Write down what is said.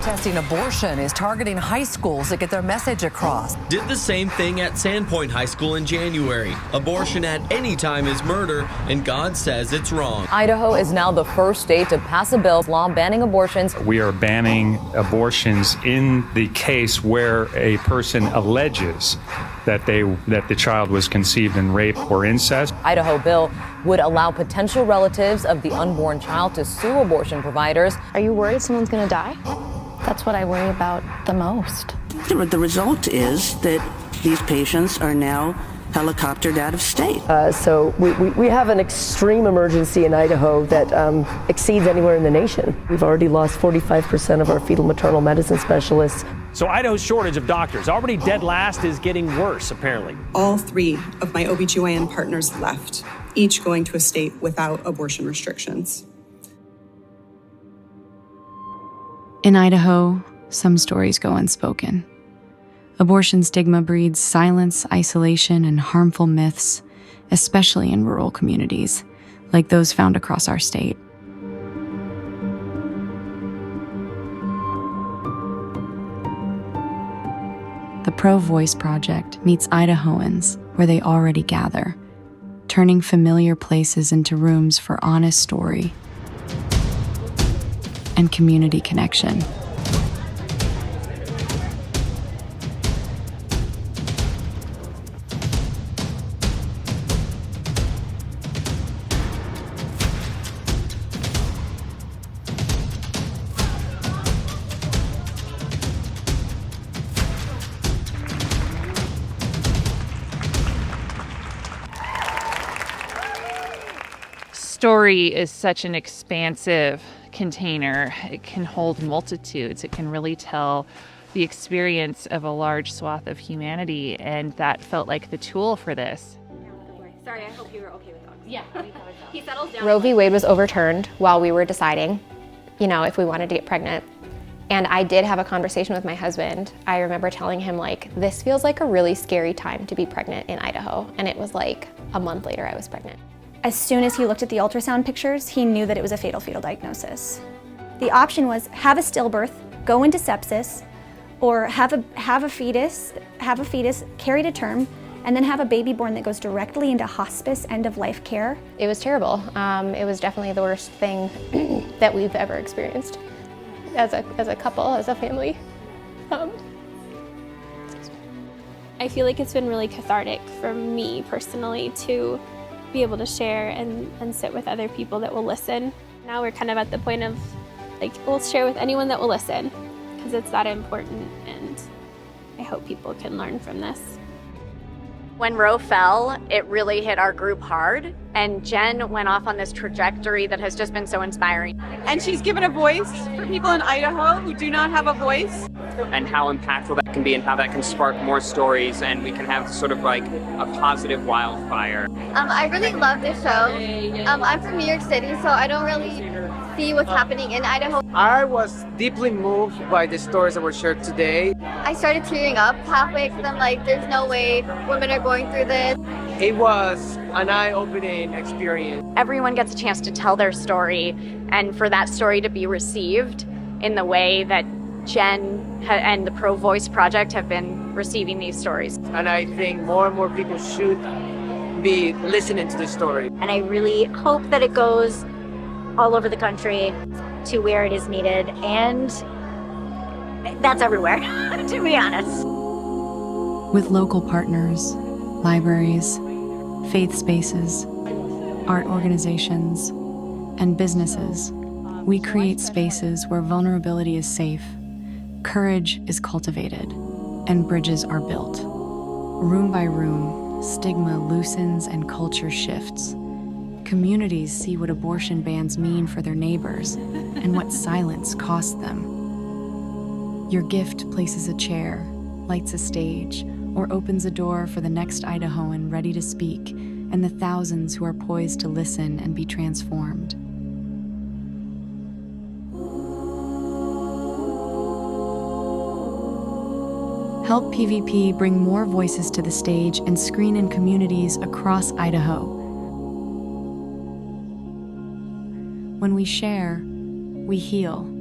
Testing abortion is targeting high schools to get their message across. Did the same thing at Sandpoint High School in January. Abortion at any time is murder, and God says it's wrong. Idaho is now the first state to pass a bill law banning abortions. We are banning abortions in the case where a person alleges that the child was conceived in rape or incest. Idaho bill would allow potential relatives of the unborn child to sue abortion providers. Are you worried someone's going to die? That's what I worry about the most. The result is that these patients are now helicoptered out of state. So we have an extreme emergency in Idaho that exceeds anywhere in the nation. We've already lost 45% of our fetal maternal medicine specialists. So Idaho's shortage of doctors, already dead last, is getting worse, apparently. All 3 of my OBGYN partners left, each going to a state without abortion restrictions. In Idaho, some stories go unspoken. Abortion stigma breeds silence, isolation, and harmful myths, especially in rural communities, like those found across our state. The Pro-Voice Project meets Idahoans where they already gather, turning familiar places into rooms for honest story and community connection. Story is such an expansive container. It can hold multitudes. It can really tell the experience of a large swath of humanity, and that felt like the tool for this. Sorry, I hope you were okay with dogs. Yeah, he settles down. Roe v. Wade was overturned while we were deciding, if we wanted to get pregnant. And I did have a conversation with my husband. I remember telling him, this feels like a really scary time to be pregnant in Idaho. And it was like a month later I was pregnant. As soon as he looked at the ultrasound pictures, he knew that it was a fatal fetal diagnosis. The option was have a stillbirth, go into sepsis, or have a fetus carry to term, and then have a baby born that goes directly into hospice end-of-life care. It was terrible. It was definitely the worst thing that we've ever experienced as a couple, as a family. I feel like it's been really cathartic for me personally to be able to share and sit with other people that will listen. Now we're kind of at the point of we'll share with anyone that will listen because it's that important, and I hope people can learn from this. When Roe fell, it really hit our group hard, and Jen went off on this trajectory that has just been so inspiring. And she's given a voice for people in Idaho who do not have a voice. And how impactful that can be and how that can spark more stories, and we can have sort of like a positive wildfire. I really love this show. I'm from New York City, so I don't really see what's happening in Idaho. I was deeply moved by the stories that were shared today. I started tearing up halfway because I'm like, there's no way women are going through this. It was an eye-opening experience. Everyone gets a chance to tell their story, and for that story to be received in the way that Jen and the Pro-Voice Project have been receiving these stories. And I think more and more people should be listening to this story. And I really hope that it goes all over the country to where it is needed, and that's everywhere, to be honest. With local partners, libraries, faith spaces, art organizations, and businesses, we create spaces where vulnerability is safe, courage is cultivated, and bridges are built. Room by room, stigma loosens and culture shifts. Communities see what abortion bans mean for their neighbors and what silence costs them. Your gift places a chair, lights a stage, or opens a door for the next Idahoan ready to speak and the thousands who are poised to listen and be transformed. Help PVP bring more voices to the stage and screen in communities across Idaho. When we share, we heal.